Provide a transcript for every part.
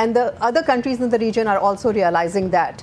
and the other countries in the region are also realizing that.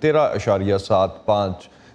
13.75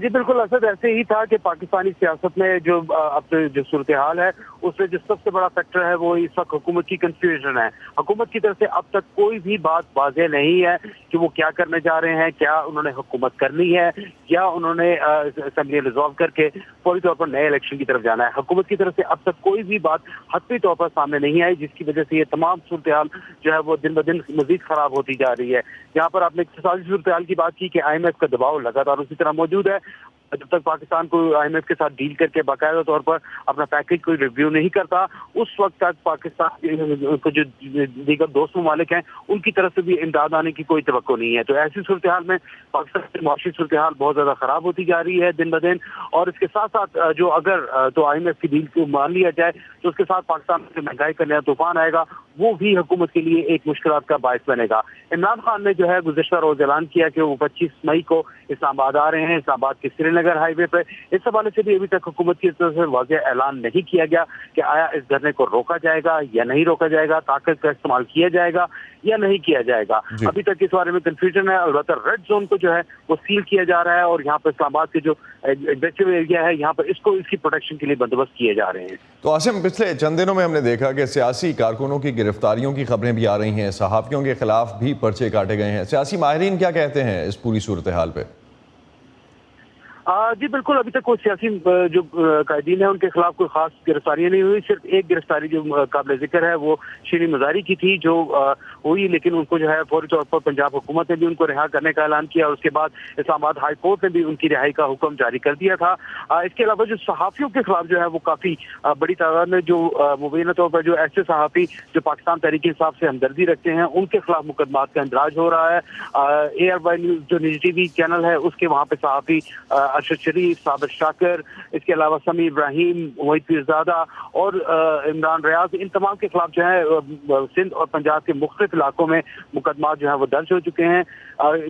جی بالکل اسد، ایسے ہی تھا کہ پاکستانی سیاست میں جو اب جو صورتحال ہے اس میں جو سب سے بڑا فیکٹر ہے وہ اس وقت حکومت کی کنفیوژن ہے. حکومت کی طرف سے اب تک کوئی بھی بات واضح نہیں ہے کہ وہ کیا کرنے جا رہے ہیں, کیا انہوں نے حکومت کرنی ہے یا انہوں نے اسمبلی ریزالو کر کے فوری طور پر نئے الیکشن کی طرف جانا ہے. حکومت کی طرف سے اب تک کوئی بھی بات حتمی طور پر سامنے نہیں آئی, جس کی وجہ سے یہ تمام صورتحال جو ہے وہ دن بدن مزید خراب ہوتی جا رہی ہے. یہاں پر آپ نے اقتصادی صورتحال کی بات کی کہ IMF کا دباؤ لگاتار اسی طرح موجود ہے. جب تک پاکستان کو IMF کے ساتھ ڈیل کر کے باقاعدہ طور پر اپنا پیکج کوئی ریویو نہیں کرتا, اس وقت تک پاکستان کو جو دیگر دوست ممالک ہیں ان کی طرف سے بھی امداد آنے کی کوئی توقع نہیں ہے. تو ایسی صورتحال میں پاکستان کی معاشی صورتحال بہت زیادہ خراب ہوتی جا رہی ہے دن بدن, اور اس کے ساتھ ساتھ جو اگر تو IMF کی ڈیل کو مان لیا جائے تو اس کے ساتھ پاکستان میں مہنگائی کا نیا طوفان آئے گا, وہ بھی حکومت کے لیے ایک مشکلات کا باعث بنے گا. عمران خان نے جو ہے گزشتہ روز اعلان کیا کہ وہ 25 مئی کو اسلام آباد آ رہے ہیں, اسلام آباد کے سری نگر ہائی وے پہ. اس حوالے سے بھی ابھی تک حکومت کی طرف سے واضح اعلان نہیں کیا گیا کہ آیا اس دھرنے کو روکا جائے گا یا نہیں روکا جائے گا, طاقت کا استعمال کیا جائے گا یا نہیں کیا جائے گا. ابھی تک اس بارے میں کنفیوژن ہے. البتہ ریڈ زون کو جو ہے وہ سیل کیا جا رہا ہے, اور یہاں پر اسلام آباد کے جو ایگزیکٹو ایریا ہے یہاں پر اس کی پروٹیکشن کے لیے بندوبست کیے جا رہے ہیں. تو عاصم, پچھلے چند دنوں میں ہم نے دیکھا کہ سیاسی کارکنوں کی گرفتاریوں کی خبریں بھی آ رہی ہیں, صحافیوں کے خلاف بھی پرچے کاٹے گئے ہیں. سیاسی ماہرین کیا کہتے ہیں اس پوری صورتحال پہ؟ جی بالکل, ابھی تک کوئی سیاسی جو قائدین ہیں ان کے خلاف کوئی خاص گرفتاریاں نہیں ہوئی. صرف ایک گرفتاری جو قابل ذکر ہے وہ شیریں مزاری کی تھی جو ہوئی, لیکن ان کو جو ہے فوری طور پر پنجاب حکومت نے بھی ان کو رہا کرنے کا اعلان کیا, اور اس کے بعد اسلام آباد ہائی کورٹ نے بھی ان کی رہائی کا حکم جاری کر دیا تھا. اس کے علاوہ جو صحافیوں کے خلاف جو ہے وہ کافی بڑی تعداد میں جو مبینہ طور پر جو ایسے صحافی جو پاکستان تحریک انصاف سے ہمدردی رکھتے ہیں ان کے خلاف مقدمات کا اندراج ہو رہا ہے. ARY نیوز جو نجی ٹی وی چینل ہے اس کے وہاں پہ صحافی ارشد شریف, صابر شاکر, اس کے علاوہ سمیع ابراہیم, وحید پیرزادہ اور عمران ریاض, ان تمام کے خلاف جو ہے سندھ اور پنجاب کے مختلف علاقوں میں مقدمات جو ہیں وہ درج ہو چکے ہیں.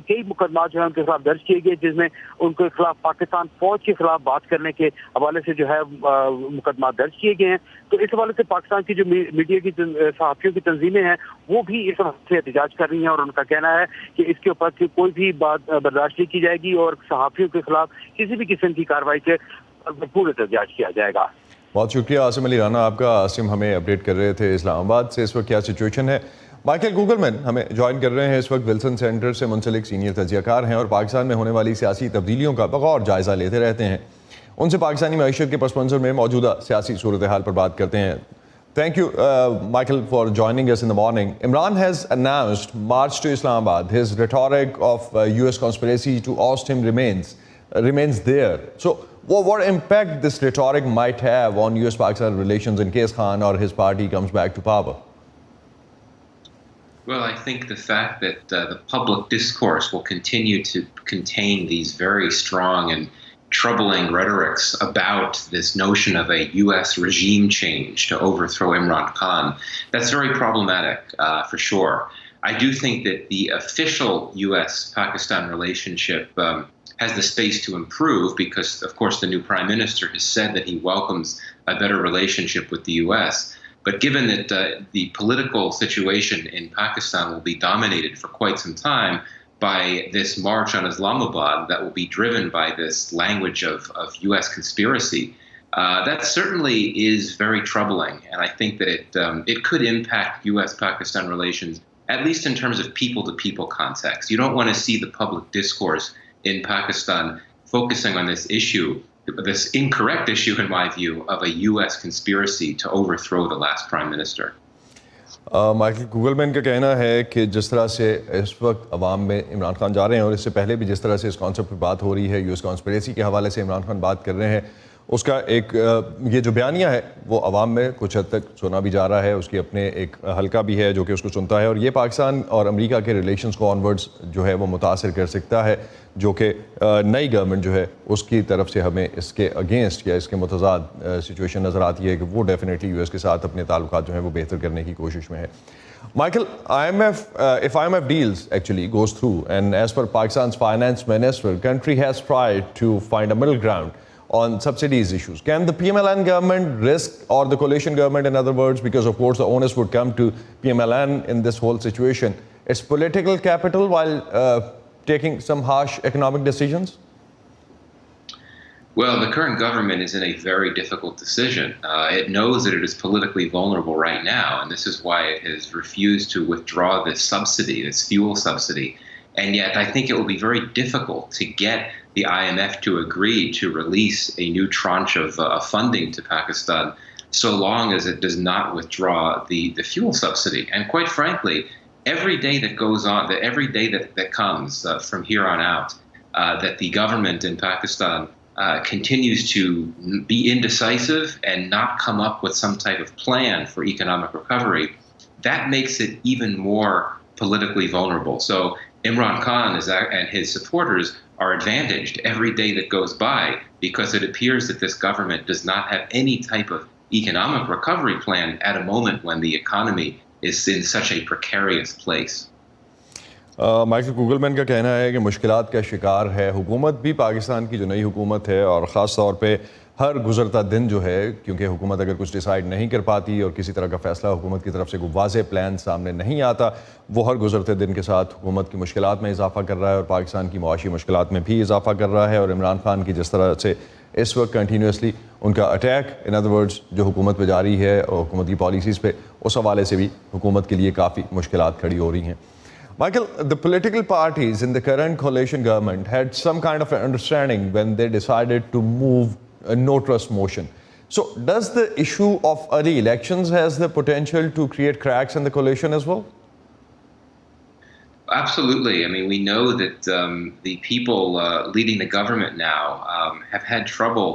کئی مقدمات جو ہیں ان کے خلاف درج کیے گئے, جس میں ان کے خلاف پاکستان فوج کے خلاف بات کرنے کے حوالے سے جو ہے مقدمات درج کیے گئے ہیں. تو اس حوالے سے پاکستان کی جو میڈیا کی صحافیوں کی تنظیمیں ہیں وہ بھی اس حوالے سے احتجاج کر رہی ہیں, اور ان کا کہنا ہے کہ اس کے اوپر کوئی بھی بات برداشت نہیں کی جائے گی اور صحافیوں کے خلاف کسی بھی قسم کی کارروائی کے پورے احتجاج کیا جائے گا. بہت شکریہ عاصم علی رانا آپ کا. عاصم ہمیں اپڈیٹ کر رہے تھے اسلام آباد سے اس وقت کیا سچویشن ہے. مائیکل گوگلمین ہمیں جوائن کر رہے ہیں اس وقت ولسن سینٹر سے منسلک سینئر تجزیہ کار ہیں اور پاکستان میں ہونے والی سیاسی تبدیلیوں کا بغور جائزہ لیتے رہتے ہیں. ان سے پاکستانی معیشت کے پس منظر میں موجودہ سیاسی صورتحال پر بات کرتے ہیں. Thank you, Michael, for joining us in the morning. Imran has announced march to Islamabad. His rhetoric of US conspiracy to oust him remains there. So, what impact this rhetoric might have on US-Pakistan relations in case Khan or his party comes back to power? Well, I think the fact that the public discourse will continue to contain these very strong and troubling rhetorics about this notion of a U.S. regime change to overthrow Imran Khan, that's very problematic for sure. I do think that the official U.S.-Pakistan relationship has the space to improve because, of course, the new Prime Minister has said that he welcomes a better relationship with the U.S. But given that the political situation in Pakistan will be dominated for quite some time by this march on Islamabad that will be driven by this language of U.S. conspiracy, that certainly is very troubling. And I think that it could impact U.S.-Pakistan relations, at least in terms of people-to-people context. You don't want to see the public discourse in Pakistan focusing on this issue, this incorrect issue, in my view, of a U.S. conspiracy to overthrow the last Prime Minister. Michael Kugelman کا کہنا ہے کہ جس طرح سے اس وقت عوام میں عمران خان جا رہے ہیں اور اس سے پہلے بھی جس طرح سے اس کانسیپٹ پہ بات ہو رہی ہے, US کانسپریسی کے حوالے سے عمران خان بات کر رہے ہیں, اس کا ایک یہ جو بیانیہ ہے وہ عوام میں کچھ حد تک سنا بھی جا رہا ہے. اس کی اپنے ایک حلقہ بھی ہے جو کہ اس کو سنتا ہے, اور یہ پاکستان اور امریکہ کے ریلیشنز کو آنورڈز جو ہے وہ متاثر کر سکتا ہے, جو کہ نئی گورنمنٹ جو ہے اس کی طرف سے ہمیں اس کے اگینسٹ یا اس کے متضاد سچویشن نظر آتی ہے کہ وہ ڈیفینیٹلی US کے ساتھ اپنے تعلقات جو ہیں وہ بہتر کرنے کی کوشش میں ہے. Michael, if IMF deals actually goes through, and as per Pakistan's finance minister, country has tried to find a middle ground on subsidies issues. Can the PMLN government risk, or the coalition government in other words, because of course the onus would come to PMLN in this whole situation, its political capital while taking some harsh economic decisions? Well, the current government is in a very difficult decision. It knows that it is politically vulnerable right now, and this is why it has refused to withdraw this subsidy, this fuel subsidy. And yet I think it will be very difficult to get the IMF to agree to release a new tranche of funding to Pakistan so long as it does not withdraw the fuel subsidy. And quite frankly, every day that goes on, every day that comes from here on out, that the government in Pakistan continues to be indecisive and not come up with some type of plan for economic recovery, that makes it even more politically vulnerable. So Imran Khan and his supporters are advantaged every day that goes by because it appears that this government does not have any type of economic recovery plan at a moment when the economy is in such a precarious place. Michael Kugelman کا کہنا ہے کہ مشکلات کا شکار ہے حکومت بھی، پاکستان کی جو نئی حکومت ہے، اور خاص طور پہ ہر گزرتا دن جو ہے، کیونکہ حکومت اگر کچھ ڈیسائیڈ نہیں کر پاتی اور کسی طرح کا فیصلہ حکومت کی طرف سے کوئی واضح پلان سامنے نہیں آتا، وہ ہر گزرتے دن کے ساتھ حکومت کی مشکلات میں اضافہ کر رہا ہے اور پاکستان کی معاشی مشکلات میں بھی اضافہ کر رہا ہے. اور عمران خان کی جس طرح سے اس وقت کنٹینیوسلی ان کا اٹیک ان ادر ورڈز جو حکومت پہ جاری ہے اور حکومت کی پالیسیز پہ، اس حوالے سے بھی حکومت کے لیے کافی مشکلات کھڑی ہو رہی ہیں. Michael, the political parties in the current coalition government had some kind of understanding when they decided to move a no trust motion. So does the issue of early elections has the potential to create cracks in the coalition as well? Absolutely. I mean, we know that the people leading the government now have had trouble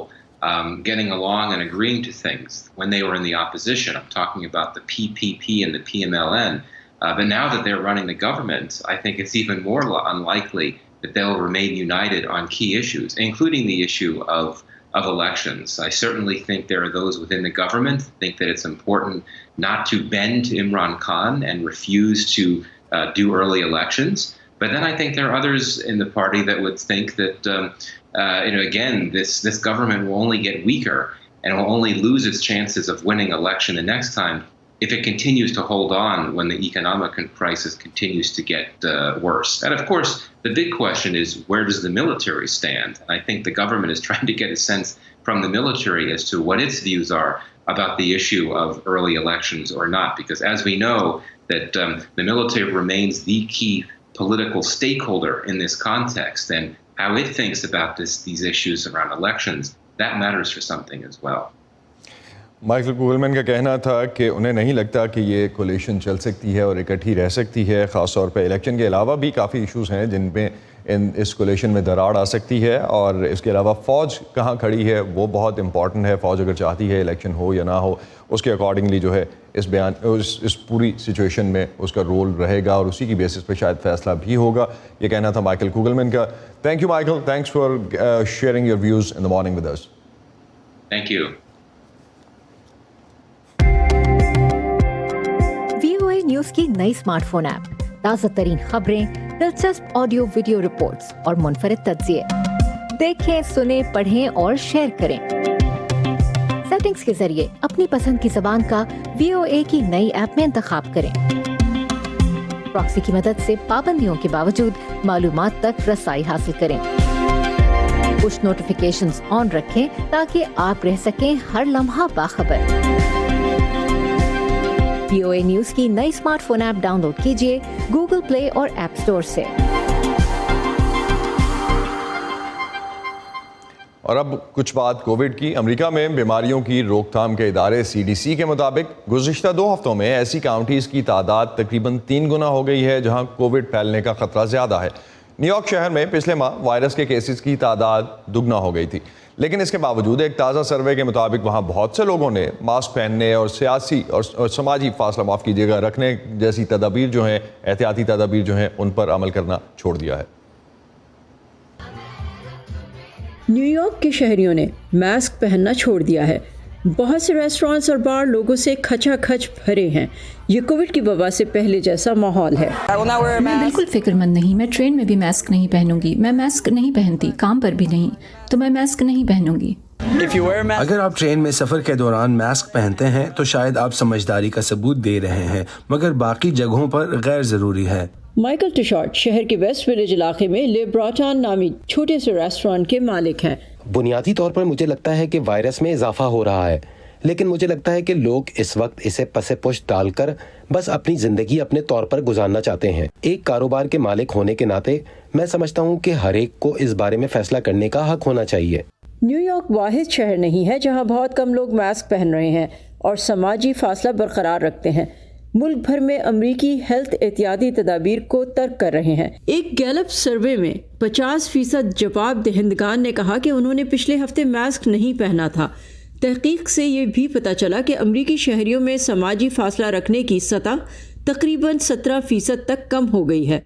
getting along and agreeing to things when they were in the opposition. I'm talking about the PPP and the PMLN. But now that they're running the government, I think it's even more unlikely that they'll remain united on key issues, including the issue of elections. I certainly think there are those within the government who think that it's important not to bend to Imran Khan and refuse to do early elections. But then I think there are others in the party that would think that, again, this government will only get weaker and will only lose its chances of winning election the next time if it continues to hold on when the economic crisis continues to get worse. And of course, the big question is, where does the military stand? And I think the government is trying to get a sense from the military as to what its views are about the issue of early elections or not. Because as we know, that the military remains the key political stakeholder in this context, and how it thinks about these issues around elections, that matters for something as well. Michael Kugelman کا کہنا تھا کہ انہیں نہیں لگتا کہ یہ coalition چل سکتی ہے اور اکٹھی رہ سکتی ہے. خاص طور پہ الیکشن کے علاوہ بھی کافی ایشوز ہیں جن پہ اس کولیشن میں دراڑ آ سکتی ہے, اور اس کے علاوہ فوج کہاں کھڑی ہے وہ بہت امپورٹنٹ ہے. فوج اگر چاہتی ہے الیکشن ہو یا نہ ہو, اس کے اکارڈنگلی جو ہے اس پوری سچویشن میں اس کا رول رہے گا, اور اسی کی بیسس پہ شاید فیصلہ بھی ہوگا. یہ کہنا تھا مائیکل کوگلمین کا. Thank you Michael, thanks for sharing your views in the morning with us. Thank you. VOA news کی نئی اسمارٹ فون ایپ, تازہ ترین خبریں, دلچسپ آڈیو ویڈیو رپورٹس اور منفرد تجزیے. دیکھیں, سنیں, پڑھیں اور شیئر کریں. سیٹنگز کے ذریعے اپنی پسند کی زبان کا VOA کی نئی ایپ میں انتخاب کریں. پراکسی کی مدد سے پابندیوں کے باوجود معلومات تک رسائی حاصل کریں. پش نوٹیفیکیشنز آن رکھیں تاکہ آپ رہ سکیں ہر لمحہ باخبر. VOA نیوز کی نئی smart phone app download کیجیے گوگل پلے اور ایپ اسٹور سے. اور اب کچھ بات کووڈ کی. امریکہ میں بیماریوں کی روک تھام کے ادارے CDC کے مطابق گزشتہ 2 ہفتوں میں ایسی کاؤنٹیز کی تعداد تقریباً 3 گنا ہو گئی ہے جہاں کووڈ پھیلنے کا خطرہ زیادہ ہے. نیو یارک شہر میں پچھلے ماہ وائرس کے کیسز کی تعداد دگنا ہو گئی تھی, لیکن اس کے باوجود ایک تازہ سروے کے مطابق وہاں بہت سے لوگوں نے ماسک پہننے اور سیاسی اور سماجی فاصلہ معاف کیجیے گا رکھنے جیسی تدابیر جو ہیں, احتیاطی تدابیر جو ہیں, ان پر عمل کرنا چھوڑ دیا ہے. نیو یارک کے شہریوں نے ماسک پہننا چھوڑ دیا ہے. بہت سے ریسٹورانٹس اور بار لوگوں سے کھچا کھچ بھرے ہیں. یہ کووڈ کی وبا سے پہلے جیسا ماحول ہے. میں بالکل فکر مند نہیں. میں ٹرین میں بھی ماسک نہیں پہنوں گی. میں ماسک نہیں پہنتی, کام پر بھی نہیں, تو میں ماسک نہیں پہنوں گی. اگر آپ ٹرین میں سفر کے دوران ماسک پہنتے ہیں تو شاید آپ سمجھداری کا ثبوت دے رہے ہیں, مگر باقی جگہوں پر غیر ضروری ہے. مائیکل ٹشارٹ شہر کے ویسٹ ولیج علاقے میں لے براٹان نامی چھوٹے سے ریسٹورانٹ کے مالک ہیں. بنیادی طور پر مجھے لگتا ہے کہ وائرس میں اضافہ ہو رہا ہے، لیکن مجھے لگتا ہے کہ لوگ اس وقت اسے پس پشت ڈال کر بس اپنی زندگی اپنے طور پر گزارنا چاہتے ہیں۔ ایک کاروبار کے مالک ہونے کے ناطے میں سمجھتا ہوں کہ ہر ایک کو اس بارے میں فیصلہ کرنے کا حق ہونا چاہیے۔ نیو یارک واحد شہر نہیں ہے جہاں بہت کم لوگ ماسک پہن رہے ہیں اور سماجی فاصلہ برقرار رکھتے ہیں۔ ملک بھر میں امریکی ہیلتھ احتیاطی تدابیر کو ترک کر رہے ہیں۔ ایک گیلپ سروے میں 50% جواب دہندگان نے کہا کہ انہوں نے پچھلے ہفتے ماسک نہیں پہنا تھا۔ تحقیق سے یہ بھی پتہ چلا کہ امریکی شہریوں میں سماجی فاصلہ رکھنے کی سطح تقریباً 17% تک کم ہو گئی ہے۔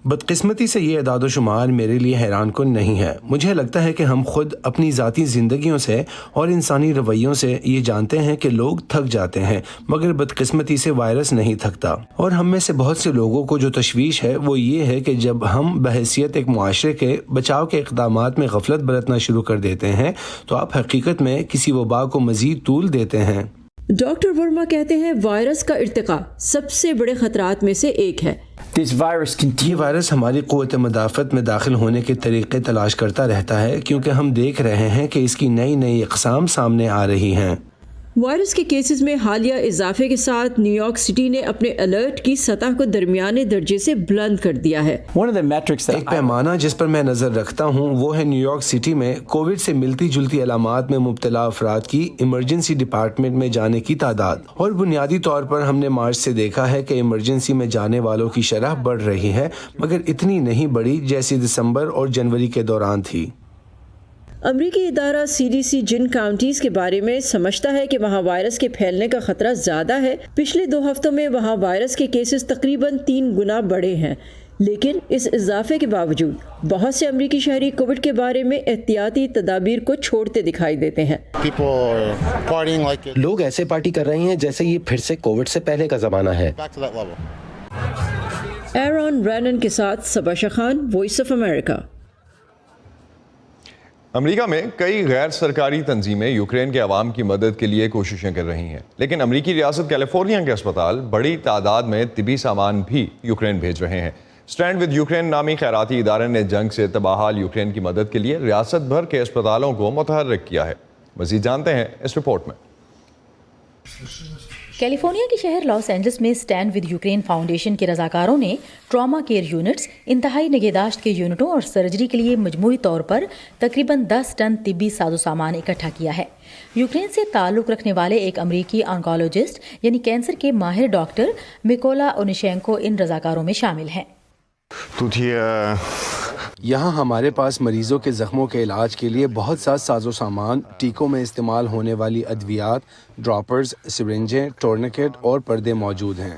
بدقسمتی سے یہ اعداد و شمار میرے لیے حیران کن نہیں ہے۔ مجھے لگتا ہے کہ ہم خود اپنی ذاتی زندگیوں سے اور انسانی رویوں سے یہ جانتے ہیں کہ لوگ تھک جاتے ہیں، مگر بدقسمتی سے وائرس نہیں تھکتا۔ اور ہم میں سے بہت سے لوگوں کو جو تشویش ہے وہ یہ ہے کہ جب ہم بحیثیت ایک معاشرے کے بچاؤ کے اقدامات میں غفلت برتنا شروع کر دیتے ہیں تو آپ حقیقت میں کسی وبا کو مزید طول دیتے ہیں۔ ڈاکٹر ورما کہتے ہیں وائرس کا ارتقاء سب سے بڑے خطرات میں سے ایک ہے۔ یہ وائرس ہماری قوت مدافعت میں داخل ہونے کے طریقے تلاش کرتا رہتا ہے، کیونکہ ہم دیکھ رہے ہیں کہ اس کی نئی اقسام سامنے آ رہی ہیں۔ وائرس کے کیسز میں حالیہ اضافے کے ساتھ نیو یارک سٹی نے اپنے الرٹ کی سطح کو درمیانے درجے سے بلند کر دیا ہے۔ ایک پیمانہ جس پر میں نظر رکھتا ہوں وہ ہے نیو یارک سٹی میں کووڈ سے ملتی جلتی علامات میں مبتلا افراد کی ایمرجنسی ڈپارٹمنٹ میں جانے کی تعداد، اور بنیادی طور پر ہم نے مارچ سے دیکھا ہے کہ ایمرجنسی میں جانے والوں کی شرح بڑھ رہی ہے، مگر اتنی نہیں بڑھی جیسی دسمبر اور جنوری کے دوران تھی۔ امریکی ادارہ CDC جن کاؤنٹیز کے بارے میں سمجھتا ہے کہ وہاں وائرس کے پھیلنے کا خطرہ زیادہ ہے۔ پچھلے 2 ہفتوں میں وہاں وائرس کے کیسز تقریباً 3 گنا بڑھے ہیں، لیکن اس اضافے کے باوجود بہت سے امریکی شہری کووڈ کے بارے میں احتیاطی تدابیر کو چھوڑتے دکھائی دیتے ہیں۔ لوگ ایسے پارٹی کر رہے ہیں جیسے یہ پھر سے کووڈ سے پہلے کا زمانہ ہے۔ ایرون رینن کے ساتھ صبا شخان، وائس آف امریکہ۔ امریکہ میں کئی غیر سرکاری تنظیمیں یوکرین کے عوام کی مدد کے لیے کوششیں کر رہی ہیں، لیکن امریکی ریاست کیلیفورنیا کے اسپتال بڑی تعداد میں طبی سامان بھی یوکرین بھیج رہے ہیں۔ اسٹینڈ ود یوکرین نامی خیراتی ادارے نے جنگ سے تباہ یوکرین کی مدد کے لیے ریاست بھر کے اسپتالوں کو متحرک کیا ہے۔ مزید جانتے ہیں اس رپورٹ میں۔ کیلیفورنیا کے شہر لاس اینجلس میں اسٹینڈ ود یوکرین فاؤنڈیشن کے رضاکاروں نے ٹراما کیئر یونٹس، انتہائی نگہداشت کے یونٹوں اور سرجری کے لیے مجموعی طور پر تقریباً 10 ٹن طبی ساز و سامان اکٹھا کیا ہے۔ یوکرین سے تعلق رکھنے والے ایک امریکی آنکولوجسٹ یعنی کینسر کے ماہر ڈاکٹر میکولا اونیشینکو ان رضاکاروں میں شامل ہیں۔ یہاں ہمارے پاس مریضوں کے زخموں کے علاج کے لیے بہت سا ساز و سامان، ٹیکوں میں استعمال ہونے والی ادویات، ڈراپرز، سرنجیں، ٹورنیکٹ اور پردے موجود ہیں۔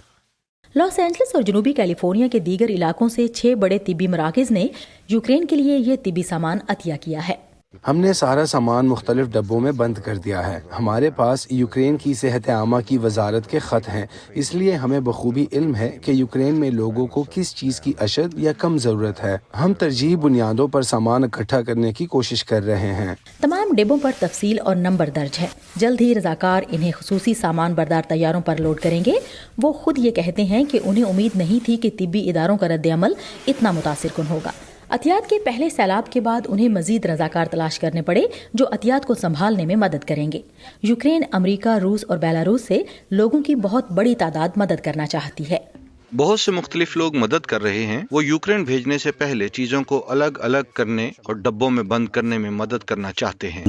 لاس اینجلس اور جنوبی کیلیفورنیا کے دیگر علاقوں سے 6 بڑے طبی مراکز نے یوکرین کے لیے یہ طبی سامان عطیہ کیا ہے۔ ہم نے سارا سامان مختلف ڈبوں میں بند کر دیا ہے۔ ہمارے پاس یوکرین کی صحت عامہ کی وزارت کے خط ہیں، اس لیے ہمیں بخوبی علم ہے کہ یوکرین میں لوگوں کو کس چیز کی اشد یا کم ضرورت ہے۔ ہم ترجیحی بنیادوں پر سامان اکٹھا کرنے کی کوشش کر رہے ہیں۔ تمام ڈبوں پر تفصیل اور نمبر درج ہے۔ جلد ہی رضاکار انہیں خصوصی سامان بردار طیاروں پر لوڈ کریں گے۔ وہ خود یہ کہتے ہیں کہ انہیں امید نہیں تھی کہ طبی اداروں کا رد عمل اتنا متاثر کن ہوگا۔ عطیات کے پہلے سیلاب کے بعد انہیں مزید رضاکار تلاش کرنے پڑے جو عطیات کو سنبھالنے میں مدد کریں گے۔ یوکرین امریکہ، روس اور بیلاروس سے لوگوں کی بہت بڑی تعداد مدد کرنا چاہتی ہے۔ بہت سے مختلف لوگ مدد کر رہے ہیں۔ وہ یوکرین بھیجنے سے پہلے چیزوں کو الگ الگ کرنے اور ڈبوں میں بند کرنے میں مدد کرنا چاہتے ہیں۔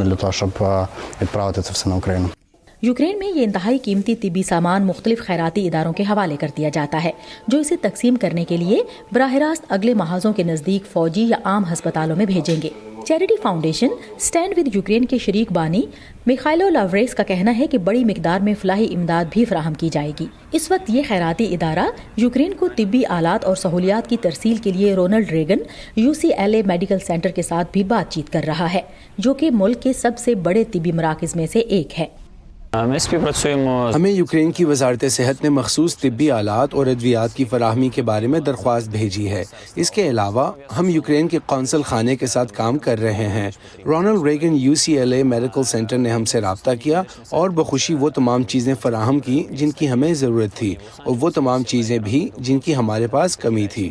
یوکرین میں یہ انتہائی قیمتی طبی سامان مختلف خیراتی اداروں کے حوالے کر دیا جاتا ہے جو اسے تقسیم کرنے کے لیے براہ راست اگلے محاذوں کے نزدیک فوجی یا عام ہسپتالوں میں بھیجیں گے۔ Charity foundation stand with Ukraine کے شریک بانی میخائلو لاوریس کا کہنا ہے کہ بڑی مقدار میں فلاحی امداد بھی فراہم کی جائے گی۔ اس وقت یہ خیراتی ادارہ یوکرین کو طبی آلات اور سہولیات کی ترسیل کے لیے Ronald Reagan UCLA medical centre کے ساتھ بھی بات چیت کر رہا ہے جو کہ ملک کے سب سے بڑے طبی مراکز میں سے ایک ہے۔ ہمیں یوکرین کی وزارت صحت نے مخصوص طبی آلات اور ادویات کی فراہمی کے بارے میں درخواست بھیجی ہے۔ اس کے علاوہ ہم یوکرین کے قونصل خانے کے ساتھ کام کر رہے ہیں۔ Ronald Reagan UCLA medical centre نے ہم سے رابطہ کیا اور بخوشی وہ تمام چیزیں فراہم کی جن کی ہمیں ضرورت تھی اور وہ تمام چیزیں بھی جن کی ہمارے پاس کمی تھی۔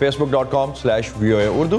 facebook.com/VOA Urdu,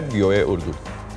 @VOA Urdu।